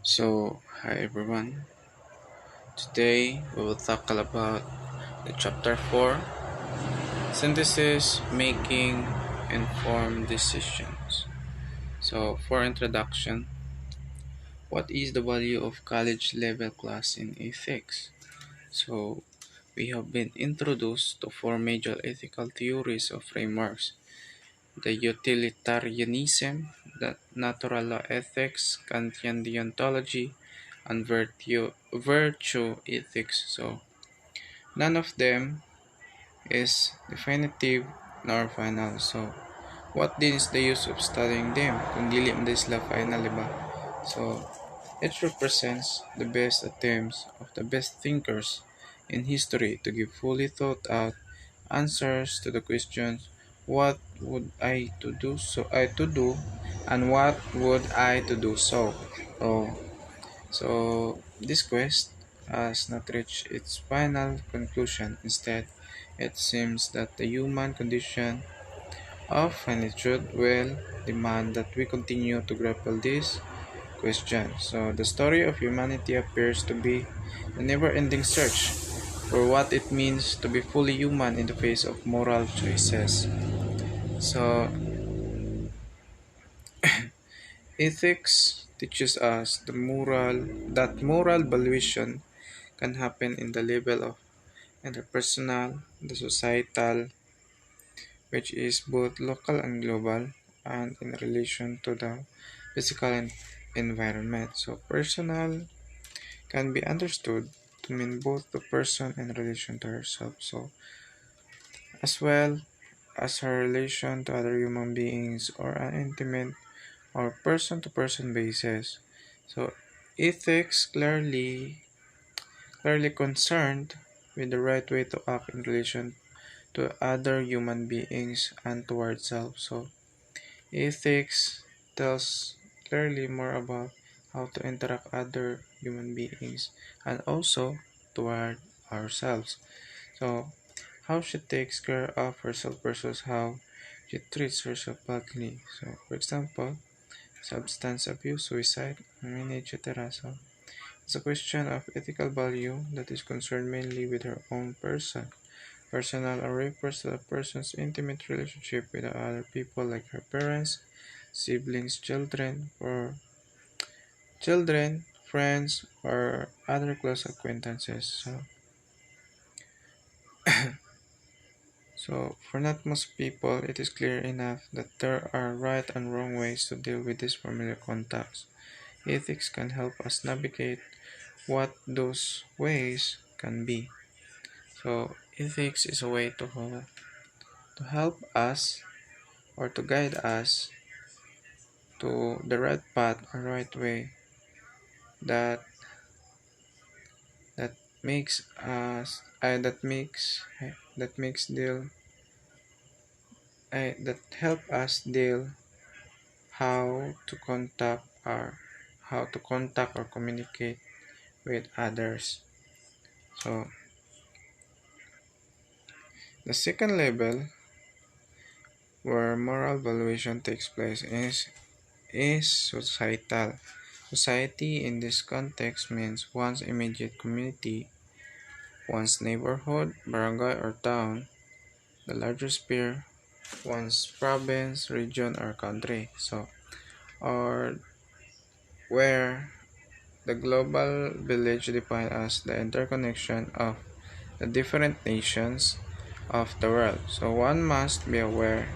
Hi everyone. Today we will tackle about the chapter 4, synthesis, making informed decisions. For introduction, what is the value of college level class in ethics? So, we have been introduced to four major ethical theories or frameworks: the utilitarianism, the natural law ethics, Kantian deontology, and virtue ethics. None of them is definitive nor final. What din is the use of studying them kung dili man din sila final, diba? So, it represents the best attempts of the best thinkers in history to give fully thought out answers to the questions what would I to do and what would I to do so. So, this quest has not reached its final conclusion. Instead, it seems that the human condition of finitude will demand that we continue to grapple this question. So, the story of humanity appears to be a never ending search for what it means to be fully human in the face of moral choices. So, ethics teaches us that moral valuation can happen in the level of interpersonal, the societal, which is both local and global, and in relation to the physical environment. So, personal can be understood to mean both the person in relation to herself, so as well as her relation to other human beings or an intimate or person to person basis. So, ethics clearly concerned with the right way to act in relation to other human beings and towards self. So, ethics tells clearly more about how to interact other human beings and also toward ourselves. So, how she takes care of herself versus how she treats herself badly. So, for example, substance abuse, suicide, many etc. So, it's a question of ethical value that is concerned mainly with her own person. Personal or refers to a person's intimate relationship with other people like her parents, siblings, children, friends, or other close acquaintances. For not most people, it is clear enough that there are right and wrong ways to deal with these familiar contacts. Ethics can help us navigate what those ways can be. So, ethics is a way to help us or to guide us to the right path or right way that that makes us that makes deal that help us deal how to contact or communicate with others. So the second level where moral valuation takes place is societal. Society in this context means one's immediate community, one's neighborhood, barangay or town, the larger sphere, one's province, region or country. Or where the global village defined as the interconnection of the different nations of the world. So one must be aware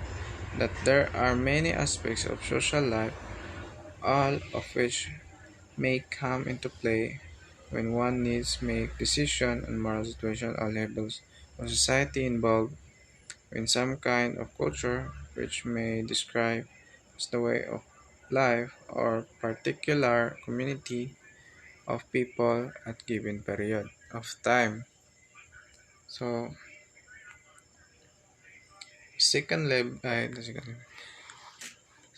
that there are many aspects of social life, all of which may come into play when one needs make decision on moral situation or levels of society involved in some kind of culture which may describe as the way of life or particular community of people at given period of time. So the second level.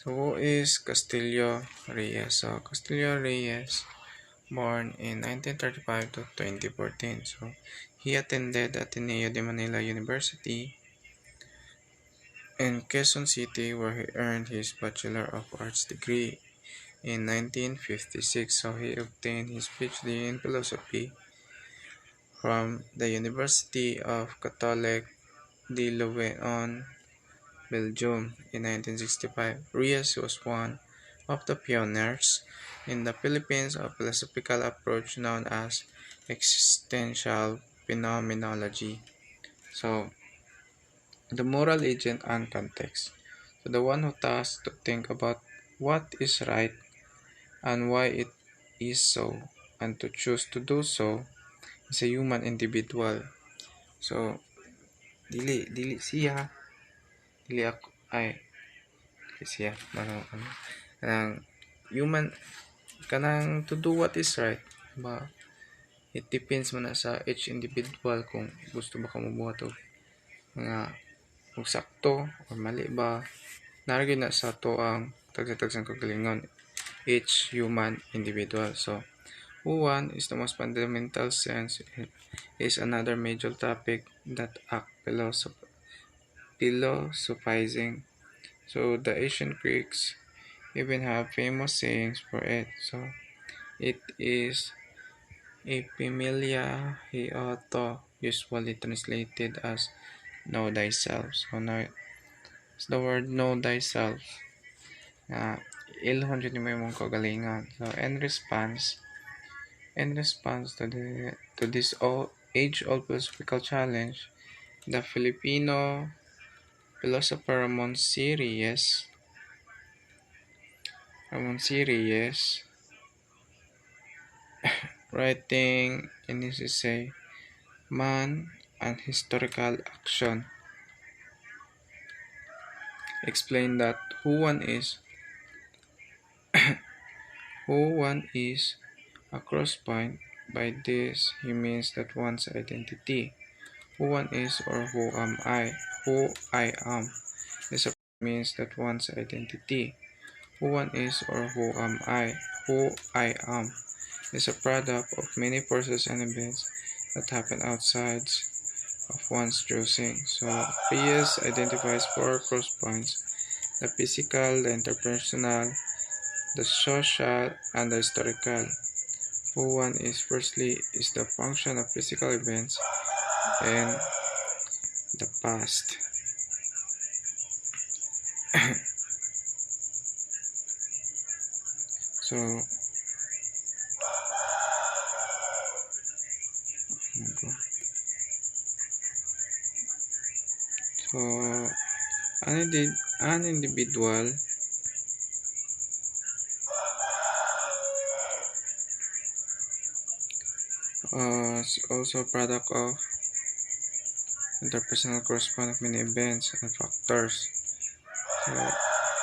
So who is Castillo Reyes? So Castillo Reyes, born in 1935 to 2014. So he attended Ateneo de Manila University in Quezon City where he earned his Bachelor of Arts degree in 1956. So he obtained his PhD in philosophy from the University of Catholic de Leuven, Belgium in 1965. Rias was one of the pioneers in the Philippines of philosophical approach known as existential phenomenology. So, the moral agent and context. So, the one who tasked to think about what is right and why it is so, and to choose to do so is a human individual. So, dili siya, dili ako, siya, kanang human, kanang to do what is right, ba? It depends man na sa each individual kung gusto ba ka mabuhat og mga kung sakto or mali ba. Naragay na sa to ang tagsa-tagsang kagalingon each human individual. So, who one is the most fundamental sense is another major topic that act philosophizing. So, the ancient Greeks even have famous sayings for it. So, it is epimania hiato, usually translated as know thyself. So, now, the word know thyself. Ilhon dyan yung mong kagalingan. So, in response to this age-old philosophical challenge, the Filipino philosopher Ramon C. Reyes, writing in his essay, Man and Historical Action, explained that who one is a cross point. By this, he means that one's identity, who one is or who I am, is a means that one's identity, who one is or who I am, is a product of many forces and events that happen outside of one's choosing. So, Reyes identifies four cross points: the physical, the interpersonal, the social, and the historical. Who one is firstly is the function of physical events in the past. So, an individual is also a product of interpersonal correspond of many events and factors, so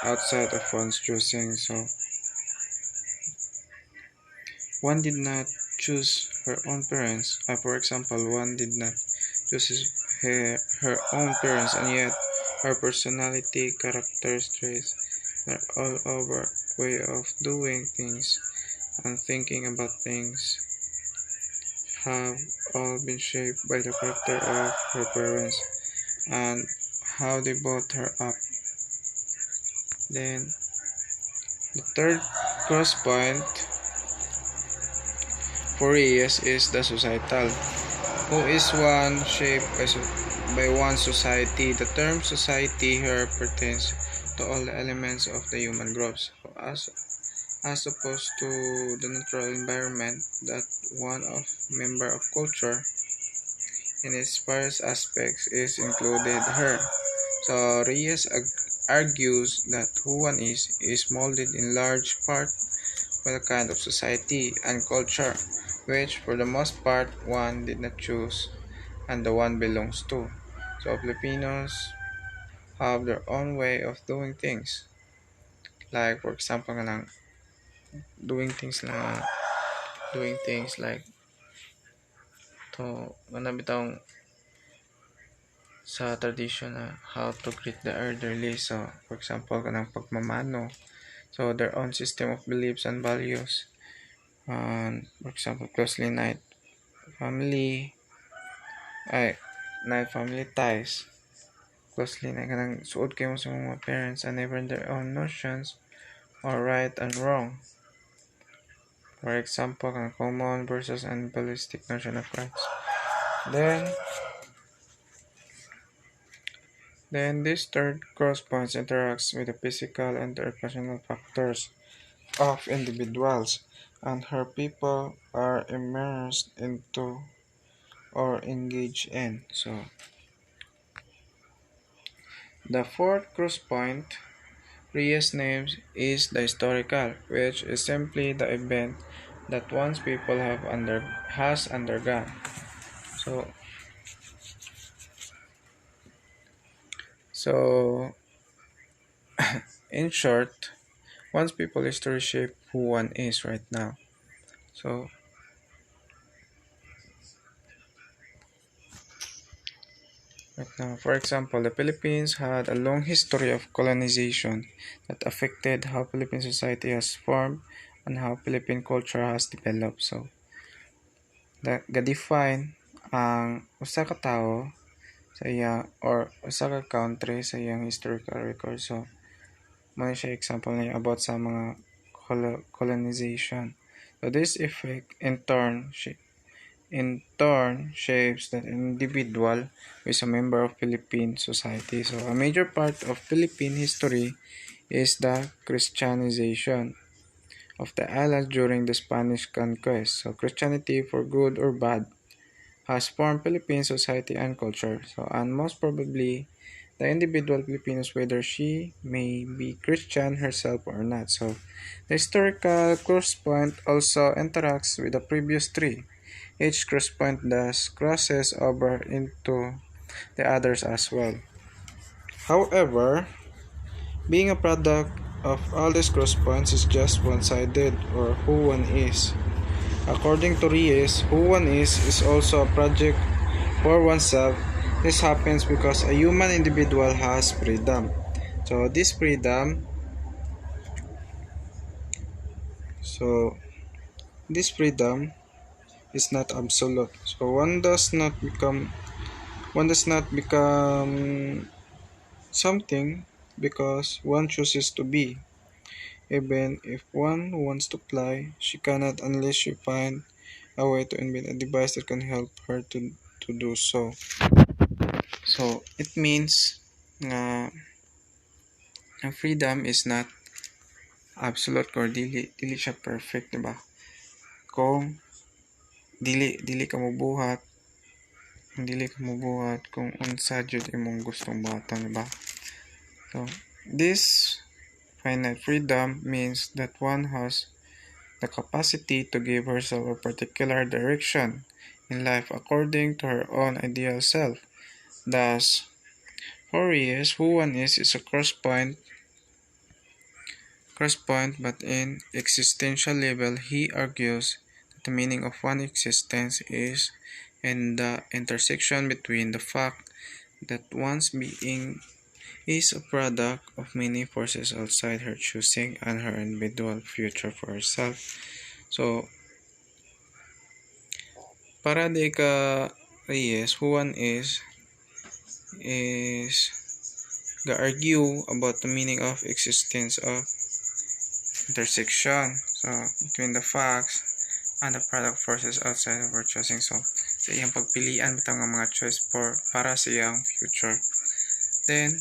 outside of one's choosing. So, one did not choose her own parents. For example, one did not choose her own parents, and yet her personality, character traits, their all over way of doing things and thinking about things have all been shaped by the character of her parents and how they brought her up. Then, the third cross point for Reyes is the societal, who is one shaped by one society. The term society here pertains to all the elements of the human groups, as opposed to the natural environment that one of member of culture in its various aspects is included here. So Reyes argues that who one is molded in large part by the kind of society and culture which for the most part one did not choose and the one belongs to. So Filipinos have their own way of doing things. Like for example doing things like to manabitang sa tradition na how to greet the elderly. So for example kanang pagmamano, so their own system of beliefs and values, and for example closely knit family ties, closely na kanang suod kayo sa mga parents and even their own notions or right and wrong. For example, common versus animalistic notion of rights. Then this third cross points interacts with the physical and interpersonal factors of individuals and how people are immersed into or engaged in. So the fourth cross point Reyes names is the historical, which is simply the event that one's people has undergone. So so in short, one's people history shape who one is right now. So for example, the Philippines had a long history of colonization that affected how Philippine society has formed and how Philippine culture has developed. So, ga-define ang usa ka tawo sa iya or usa ka country sa iyang historical record. So, mo siya example na about sa mga colonization. So, this effect in turn shapes that an individual who is a member of Philippine society. So a major part of Philippine history is the Christianization of the islands during the Spanish conquest. So Christianity, for good or bad, has formed Philippine society and culture. So and most probably the individual Filipinos, whether she may be Christian herself or not. So the historical cross point also interacts with the previous three. Each cross point thus crosses over into the others as well. However, being a product of all these cross points is just one-sided, or who one is. According to Reyes, who one is also a project for oneself. This happens because a human individual has freedom. So this freedom is not absolute. So one does not become something because one chooses to be. Even if one wants to fly, she cannot unless she finds a way to invent a device that can help her to do so. So it means ang freedom is not absolute or dili siya perfect, diba? Kung dili ka mubuhat kung unsa jud imong gustong buhaton, diba? So this finite freedom means that one has the capacity to give herself a particular direction in life according to her own ideal self. Thus, for Reyes, who one is a cross point, but in existential level, he argues that the meaning of one's existence is in the intersection between the fact that one's being is a product of many forces outside her choosing and her individual future for herself. So, para di ka Reyes, who one is ga-argue about the meaning of existence of intersection. So, between the facts and the product forces outside of our choosing. So, sa iyang pagpilian bitaw nga mga choice para sa iyang future. Then,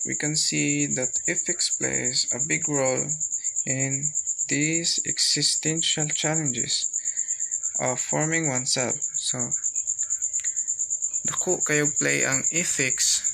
we can see that ethics plays a big role in these existential challenges of forming oneself. So, dako kayo play ang ethics